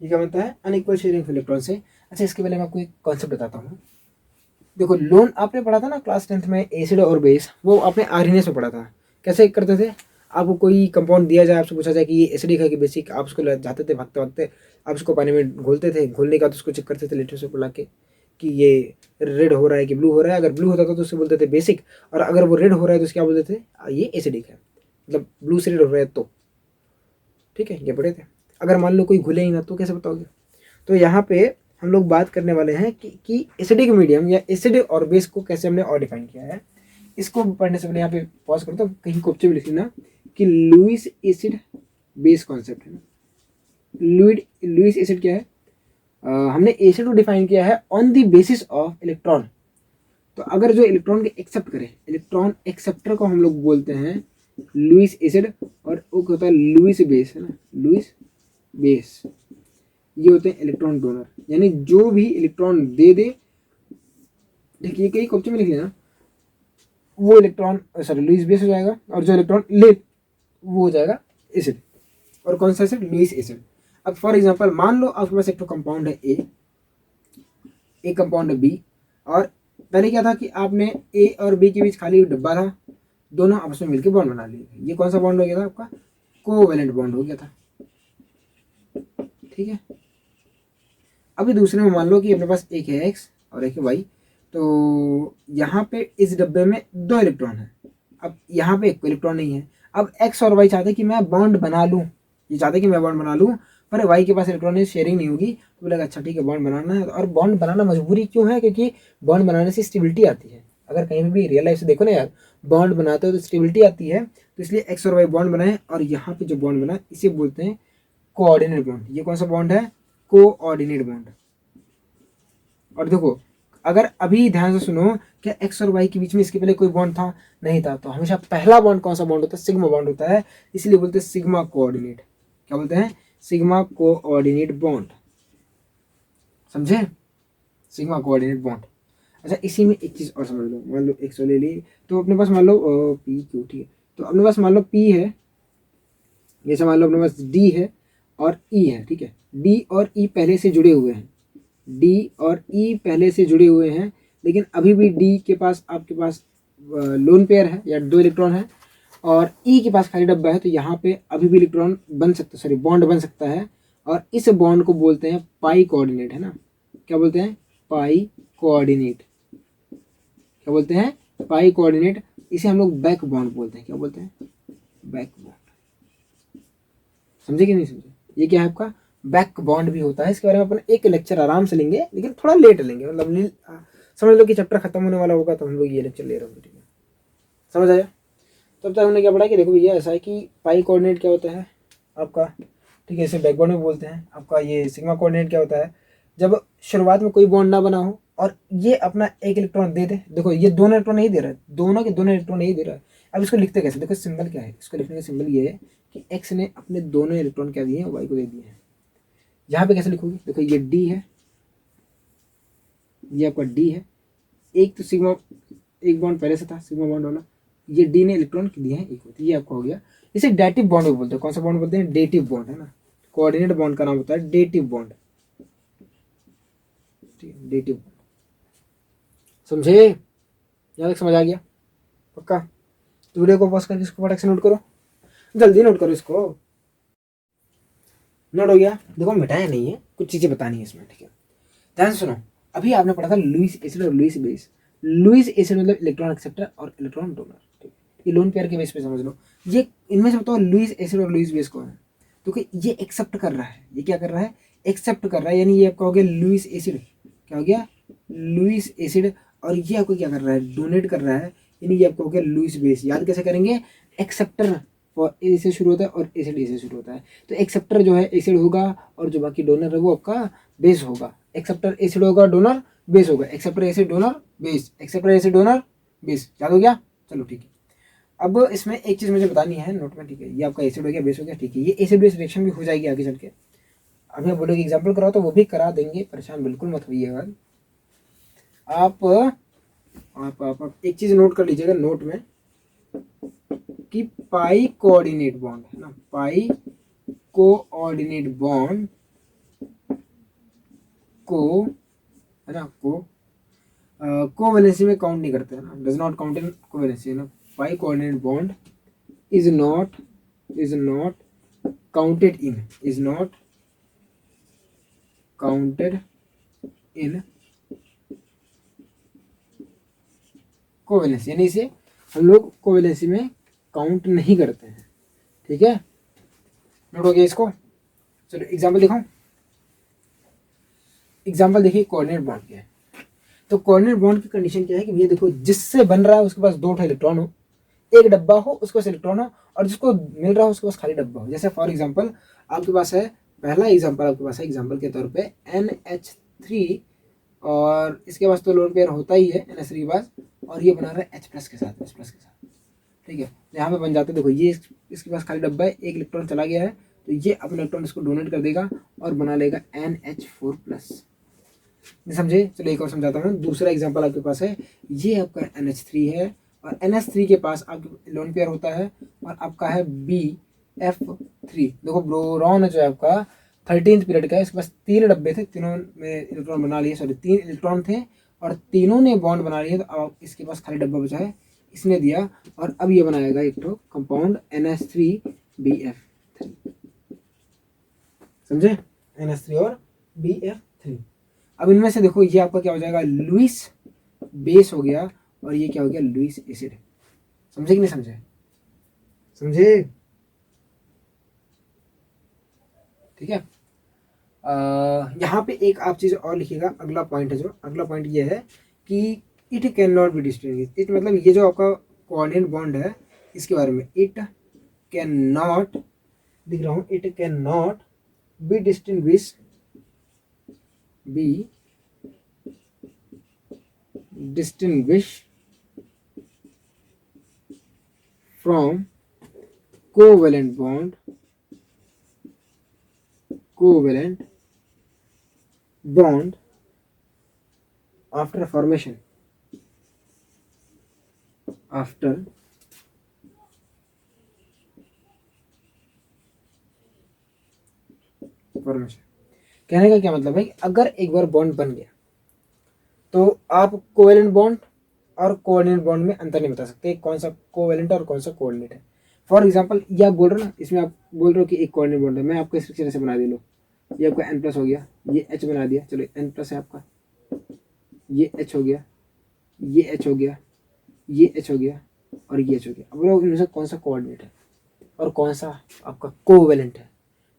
ये क्या बनता है, अनइक्वल शेयरिंग ऑफ इलेक्ट्रॉन से। अच्छा, इसके पहले मैं आपको एक कॉन्सेप्ट बताता हूँ। देखो लोन आपने पढ़ा था ना क्लास 10th में, एसिड और बेस, वो आपने आरएनएस में पढ़ा था। कैसे करते थे, आपको कोई कंपाउंड दिया जाए, आपसे पूछा जाए कि ये एसिडिक है कि बेसिक, आप उसको जाते थे भागते भागते, आप उसको पानी में घोलते थे, घोलने के बाद उसको चेक करते थे लीटर से बुला के कि ये रेड हो रहा है कि ब्लू हो रहा है। अगर ब्लू होता था तो उससे बोलते थे बेसिक, और अगर वो रेड हो रहा है तो उसके क्या बोलते थे, ये एसिडिक है, मतलब ब्लू से रेड हो रहा है तो, ठीक है, ये पढ़े थे। अगर मान लो कोई घुले ही ना तो कैसे बताओगे। तो यहाँ पे हम लोग बात करने वाले हैं कि एसिडिक मीडियम या एसिड और बेस को कैसे हमने और डिफाइन किया है। इसको पढ़ने से पहले यहाँ पे पॉज करो तो कहीं कॉपी में लिख लेना कि लुईस एसिड बेस कॉन्सेप्ट है ना। लुईस एसिड क्या है, हमने एसिड को डिफाइन किया है on the basis of electron. तो अगर जो इलेक्ट्रॉन के एक्सेप्ट करे, इलेक्ट्रॉन एक्सेप्टर को हम लोग बोलते हैं लुईस एसिड, और वो होता है लुईस बेस, है ना, लुईस बेस। ये होते हैं इलेक्ट्रॉन डोनर, यानी जो भी इलेक्ट्रॉन दे दे, देखिए कई कॉपी में लिख लेना, वो इलेक्ट्रॉन सॉरी लुईस बेस हो जाएगा, और जो इलेक्ट्रॉन ले वो हो जाएगा एसिड। और कौन सा एसिड, लुईस एसिड। अब फॉर एग्जांपल मान लो आपके पास एक तो कंपाउंड है ए, एक कंपाउंड है बी, और पहले क्या था कि आपने ए और बी के बीच खाली डब्बा था, दोनों आपस में मिलकर बॉन्ड बना लिए। ये कौन सा बॉन्ड हो गया था आपका, कोवेलेंट बॉन्ड हो गया था, ठीक है। अभी दूसरे में मान लो कि अपने पास एक है एक्स और एक है वाई, तो यहाँ पे इस डब्बे में 2 इलेक्ट्रॉन है, अब यहाँ पे एक इलेक्ट्रॉन नहीं है। अब एक्स और वाई चाहते कि मैं बॉन्ड बना लूँ, ये चाहते कि मैं बॉन्ड बना लूँ, पर वाई के पास इलेक्ट्रॉन शेयरिंग नहीं होगी, तो बोलेगा अच्छा ठीक है बॉन्ड बनाना है। और बॉन्ड बनाना मजबूरी क्यों है, क्योंकि बॉन्ड बनाने से स्टेबिलिटी आती है। अगर कहीं भी रियल लाइफ से देखो ना यार, बॉन्ड बनाते हो तो स्टेबिलिटी आती है, तो इसलिए एक्स और वाई बॉन्ड बनाए, और यहाँ पे जो बॉन्ड बना इसे बोलते हैं कोऑर्डिनेट बॉन्ड। ये कौन सा बॉन्ड है, कोऑर्डिनेट बॉन्ड। और देखो अगर अभी ध्यान से सुनो, क्या एक्स और वाई के बीच में इसके पहले कोई बॉन्ड था, नहीं था, तो हमेशा पहला बॉन्ड कौन सा बॉन्ड होता है, सिग्मा बॉन्ड होता है, इसलिए बोलते हैं सिग्मा कोऑर्डिनेट। क्या बोलते हैं, सिग्मा कोऑर्डिनेट बॉन्ड, समझे, सिग्मा कोऑर्डिनेट बॉन्ड। अच्छा इसी में एक चीज और समझ लो, मान लो एक्स ले ली, तो अपने पास मान लो पी क्यू, ठीक है, तो अपने पास मान लो पी है, जैसे मान लो अपने पास डी है और ई है, ठीक है, डी और ई पहले से जुड़े हुए हैं, डी और ई पहले से जुड़े हुए हैं, लेकिन अभी भी डी के पास आपके पास लोन पेयर है या 2 इलेक्ट्रॉन है, और ई के पास खाली डब्बा है, तो यहाँ पे अभी भी इलेक्ट्रॉन बन सकता, सॉरी बॉन्ड बन सकता है, और इस बॉन्ड को बोलते हैं पाई कोऑर्डिनेट, है ना। क्या बोलते हैं, पाई कोऑर्डिनेट। क्या बोलते हैं, पाई कोऑर्डिनेट। इसे हम लोग बैक बॉन्ड बोलते हैं। क्या बोलते हैं, बैक बॉन्ड। समझे कि नहीं समझे, ये क्या है आपका बैक बॉन्ड भी होता है। इसके बारे में अपन एक लेक्चर आराम से लेंगे, लेकिन थोड़ा लेट लेंगे, मतलब समझ लो कि चैप्टर खत्म होने वाला होगा तो हम लोग ये लेक्चर ले रहे होंगे, ठीक है, समझ आया। तब तक हमने क्या पढ़ा कि देखो भैया ऐसा है कि पाई कोऑर्डिनेट क्या होता है आपका, ठीक है, इसे बैक बॉन्ड में बोलते हैं। आपका ये सिग्मा कोऑर्डिनेट क्या होता है, जब शुरुआत में कोई बॉन्ड ना बना हो और ये अपना एक इलेक्ट्रॉन दे दे, देखो ये दोनों इलेक्ट्रॉन नहीं दे रहा है, दोनों के दोनों इलेक्ट्रॉन नहीं दे रहा है। अब इसको लिखते कैसे, देखो सिंबल क्या है, इसको लिखने का सिंबल ये है कि एक्स ने अपने दोनों इलेक्ट्रॉन क्या दिए हैं, वाई को दे दिए हैं। यहाँ पे कैसे लिखोगे, देखो ये डी है, ये आपका डी है, एक तो सिग्मा, एक बॉन्ड पहले से था सिग्मा बॉन्ड वाला, ये डी ने इलेक्ट्रॉन दिए हैं एक, ये आपका हो गया। इसे डेटिव बॉन्ड बोलते हैं। कौन सा बॉन्ड बोलते हैं, डेटिव बॉन्ड, है ना। कोऑर्डिनेट बॉन्ड का नाम होता है डेटिव बॉन्ड, ठीक है, डेटिव बॉन्ड। समझे, यहाँ तक समझ आ गया पक्का। तो वीडियो को पॉज करके इसको फटाक से नोट करो, जल्दी नोट करो इसको। नोट हो गया, देखो मिटाया नहीं है, कुछ चीजें बतानी है इसमें, ठीक है, ध्यान से सुनो। अभी आपने पढ़ा था लुईस एसिड और लुईस बेस। लुईस एसिड मतलब इलेक्ट्रॉन एक्सेप्टर और इलेक्ट्रॉन डोनर, ठीक है, ये लोन पेयर के बेस पे समझ लो। ये इनमें से बताओ लुईस एसिड और लुईस बेस कौन है? तो कि ये एक्सेप्ट कर रहा है, ये क्या कर रहा है, एक्सेप्ट कर रहा है, यानी ये आपका हो गया लुईस एसिड, क्या हो गया, लुईस एसिड। और ये आपको क्या कर रहा है, डोनेट कर रहा है, यानी ये आपको हो गया लुईस बेस। याद कैसे करेंगे, एक्सेप्टर ए से शुरू होता है और एसिड ए से शुरू होता है, तो एक्सेप्टर जो है एसिड होगा और जो बाकी डोनर है वो आपका बेस होगा। एक्सेप्टर एसिड होगा, डोनर बेस होगा, acceptor acid donor base, acceptor acid donor base. याद हो गया, चलो ठीक है। अब इसमें एक चीज़ मुझे बतानी है नोट में, ठीक है, ये आपका एसिड हो गया, बेस हो गया, ठीक है, ये एसिड बेस रिएक्शन भी हो जाएगी आगे चल के। अभी आप बोलोगे एग्जाम्पल कराओ, तो वो भी करा देंगे, परेशान बिल्कुल मत होइएगा। आप एक चीज़ नोट कर लीजिएगा नोट में कि पाई कोऑर्डिनेट बॉन्ड है ना, पाई कोऑर्डिनेट बॉन्ड को, है ना, कोवैलेंसी में काउंट नहीं करते हैं ना, does not count in covalency, है ना। Pi coordinate bond is not counted in covalency, यानी इसे हम लोग कोवैलेंसी में काउंट नहीं करते हैं, ठीक है। नोट हो गया इसको। चलो एग्जाम्पल दिखाऊं, एग्जाम्पल देखिए कोऑर्डिनेट बॉन्ड क्या है। तो कोऑर्डिनेट बॉन्ड की कंडीशन क्या है कि भैया देखो, जिससे बन रहा है उसके पास 2 इलेक्ट्रॉन हो, एक डब्बा हो उसके पास इलेक्ट्रॉन हो, और जिसको मिल रहा हो उसके पास खाली डब्बा हो। जैसे फॉर एग्जांपल आपके पास है, पहला एग्जांपल आपके पास है एग्जांपल के तौर पे NH3, और इसके पास तो लोन पेयर होता ही है NH3 के पास, और ये बना रहा है H प्लस के साथ, H प्लस के साथ, ठीक है। यहाँ पे बन जाते देखो, ये इसके पास खाली डब्बा है, एक इलेक्ट्रॉन चला गया है, तो ये अपना इलेक्ट्रॉन इसको डोनेट कर देगा और बना लेगा NH4 प्लस। समझे? चलो एक और समझाता हूँ। दूसरा एग्जांपल आपके पास है, ये आपका NH3 है, और NH3 के पास आपके लोन पेयर होता है, और आपका है BF3। देखो बोरॉन जो है आपका 13th पीरियड का है, इसके पास 3 डब्बे थे, तीनों में इलेक्ट्रॉन बना लिए, सॉरी 3 इलेक्ट्रॉन थे और तीनों ने बॉन्ड बना लिए, तो अब इसके पास खाली डब्बा बचा है, इसने दिया, और अब ये बनाएगा एक तो कंपाउंड NH3BF3। समझे? NH3 और BF3। अब इनमें से देखो, ये आपका क्या हो जाएगा, लुईस बेस हो गया, और ये क्या हो गया, लुईस एसिड। समझे कि नहीं समझे? समझे? ठीक है। यहाँ पे एक आप चीज़ और लिखिएगा, अगला पॉइंट है, जो अगला पॉइंट ये है कि it can not be distinguish. It मतलब ये जो आपका कोऑर्डिनेट बॉन्ड है, इसके बारे में, इट कैन नॉट, दिख रहा हूँ, it can not be distinguish, from covalent bond after formation, कहने का क्या मतलब है कि अगर एक बार बॉन्ड बन गया तो आप कोवेलेंट बॉन्ड और कोऑर्डिनेट बॉन्ड में अंतर नहीं बता सकते, कौन सा कोवेलेंट और कौन सा कोऑर्डिनेट है। फॉर एग्जांपल ये आप बोल रहे हो ना, इसमें आप बोल रहे हो कि एक कोऑर्डिनेट बॉन्ड है, मैं आपको स्ट्रक्चर ऐसे बना दे लो, ये आपका N प्लस हो गया, ये H बना दिया, चलो N प्लस है आपका, ये H हो गया, ये H हो गया, ये H हो गया, और ये H हो गया। अब लोग इनमें से कौन सा कोऑर्डिनेट है और कौन सा आपका कोवेलेंट है,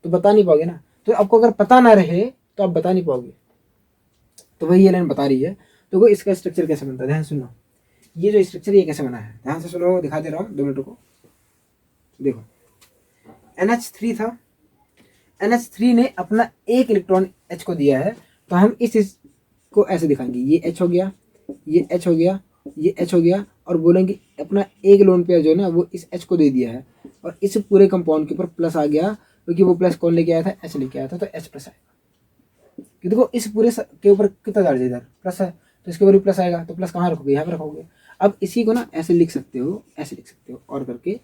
तो बता नहीं पाओगे ना। तो आपको अगर पता ना रहे तो आप बता नहीं पाओगे, तो वही ये लाइन बता रही है। तो वो इसका स्ट्रक्चर कैसे बनता है, ध्यान सुनो, ये जो स्ट्रक्चर ये कैसे बना है, ध्यान से सुनो, दिखा दे रहा हूँ, 2 मिनट को। देखो NH3 था, NH3 ने अपना एक इलेक्ट्रॉन H को दिया है, तो हम इस को ऐसे दिखाएंगे, ये H हो गया, ये H हो गया, ये H हो गया, और बोलेंगे अपना एक लोन पेयर जो है ना वो इस H को दे दिया है, और इस पूरे कंपाउंड के ऊपर प्लस आ गया, क्योंकि वो प्लस कौन लेके आया था, H लेके आया था, तो H प्लस आएगा। कि देखो इस पूरे के ऊपर कितना चार्ज इधर प्लस है, तो इसके ऊपर भी प्लस आएगा, तो प्लस कहाँ रखोगे, यहाँ पे रखोगे। अब इसी को ना ऐसे लिख सकते हो, ऐसे लिख सकते हो, और करके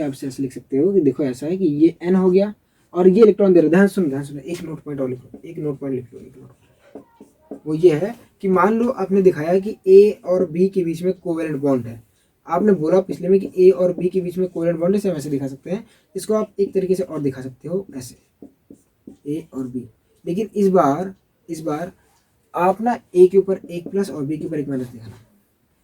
आप ऐसे लिख सकते हो कि देखो ऐसा है कि ये N हो गया, और ये इलेक्ट्रॉन दे रहा है। ध्यान सुनो, एक नोट पॉइंट और लिखो, एक नोट पॉइंट लिख लो, एक नोट। वो ये है कि मान लो आपने दिखाया कि A और B के बीच में कोवेलेंट बॉन्ड है, आपने बोला पिछले में कि A और B के बीच में कोवेलेंट बॉन्ड है, वैसे दिखा सकते हैं इसको, आप एक तरीके से और दिखा सकते हो ऐसे, A और B। लेकिन इस बार आप ना ए के ऊपर एक प्लस और बी के ऊपर एक माइनस दिखाना,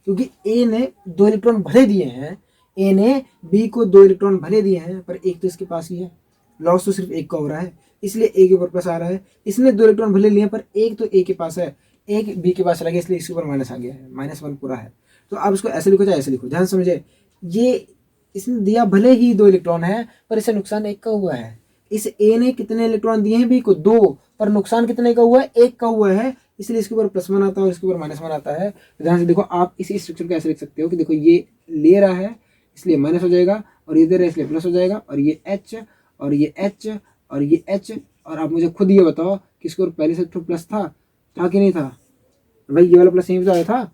क्योंकि ए ने 2 इलेक्ट्रॉन भले दिए हैं, ए ने बी को 2 इलेक्ट्रॉन भले दिए हैं, पर एक तो इसके पास ही है, लॉस तो सिर्फ एक का हो रहा है, इसलिए ए के ऊपर प्लस आ रहा है। इसने 2 इलेक्ट्रॉन भले लिए पर एक तो ए के पास है, एक बी के पास चला गया, इसलिए इसके ऊपर माइनस आ गया है, -1 पूरा है। तो आप इसको ऐसे लिखो चाहे ऐसे लिखो, ध्यान समझे, ये इसने दिया भले ही 2 इलेक्ट्रॉन है, पर इसे नुकसान एक का हुआ है। इस ए ने कितने इलेक्ट्रॉन दिए हैं बी को? 2, पर नुकसान कितने का हुआ है? एक का हुआ है, इसलिए इसके ऊपर +1 आता है और इसके ऊपर -1 आता है। ध्यान से देखो, आप इसी स्ट्रक्चर को ऐसे लिख सकते हो कि देखो ये ले रहा है इसलिए माइनस हो जाएगा, और ये दे रहा है इसलिए प्लस हो जाएगा, और ये H और ये H और ये H। और आप मुझे खुद ये बताओ कि इसके ऊपर पहले से तो प्लस था कि नहीं था? भाई ये वाला प्लस यहीं बता रहा था,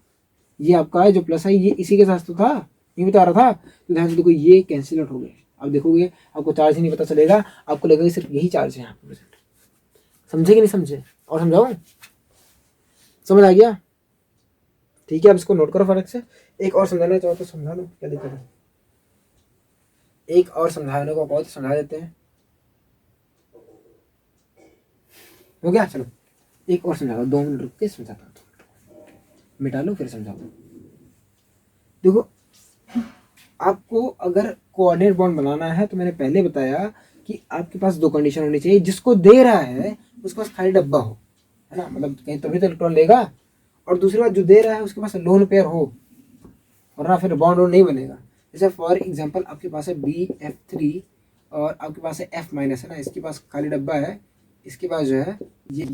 ये आपका है जो प्लस है, ये इसी के साथ तो था, ये बता रहा था। तो ध्यान से देखो, ये कैंसिल आउट हो गए। आप देखोगे आपको चार्ज ही नहीं पता चलेगा, आपको लगेगा सिर्फ यही चार्ज है यहाँ पे प्रेजेंट। समझे कि नहीं समझे? और समझाऊं? समझ आ गया? ठीक है, आप इसको नोट करो फर्क से। एक और समझाना चाहो तो समझा लो, क्या दिक्कत है? एक और समझाने को बहुत समझा देते हैं, हो गया? चलो एक और समझा लो, 2 मिनट रुक के समझाता हूँ, मिटा लो फिर समझाओ। देखो, आपको अगर कोऑर्डिनेट बॉन्ड बनाना है तो मैंने पहले बताया कि आपके पास 2 कंडीशन होनी चाहिए। जिसको दे रहा है उसके पास खाली डब्बा हो, है ना, मतलब कहीं तभी तो इलेक्ट्रॉन लेगा, और दूसरी बात जो दे रहा है उसके पास लोन पेयर हो, वरना फिर बॉन्ड नहीं बनेगा। जैसे फॉर एग्जांपल आपके पास है BF3 और आपके पास है F- है ना, इसके पास खाली डब्बा है, इसके पास जो है ये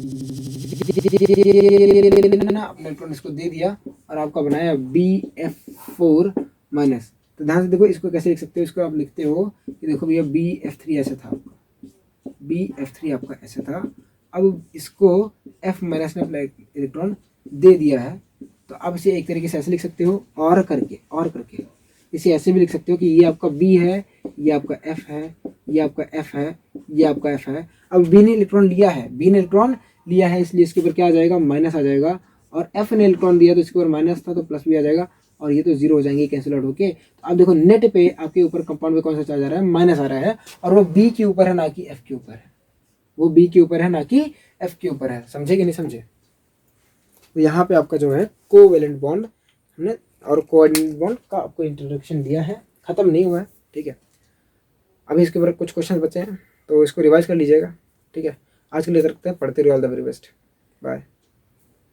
ना अपने इलेक्ट्रॉन इसको दे दिया और आपका बनाया BF4-। तो ध्यान से देखो, इसको कैसे लिख सकते हो? इसको आप लिखते हो कि देखो भैया BF3 ऐसे था, आपका BF3 आपका ऐसे था, अब इसको F- ने अपना इलेक्ट्रॉन दे दिया है, तो आप इसे एक तरीके से ऐसे लिख सकते हो, और करके इसे ऐसे भी लिख सकते हो कि ये आपका B है, ये आपका F है, ये आपका F है, ये आपका F है। अब B ने इलेक्ट्रॉन लिया है, इसलिए इसके ऊपर क्या आ जाएगा? माइनस आ जाएगा, और F ने इलेक्ट्रॉन दिया तो इसके ऊपर माइनस था तो प्लस भी आ जाएगा, और ये तो 0 हो जाएंगे कैंसिल आउट होके। तो आप देखो नेट पे आपके ऊपर कंपाउंड में कौन सा चार्ज आ रहा है? माइनस आ रहा है, और वो B के ऊपर है ना कि F के ऊपर है, वो B के ऊपर है ना कि F के ऊपर है। समझे कि नहीं समझे? तो यहाँ पे आपका जो है कोवेलेंट बॉन्ड हमने और कोऑर्डिनेट बॉन्ड का आपको इंट्रोडक्शन दिया है, खत्म नहीं हुआ है, ठीक है। अभी इसके ऊपर कुछ क्वेश्चन बचे हैं तो इसको रिवाइज कर लीजिएगा, ठीक है। आज के लिए रखते हैं, पढ़ते रहिए, all the very best, bye.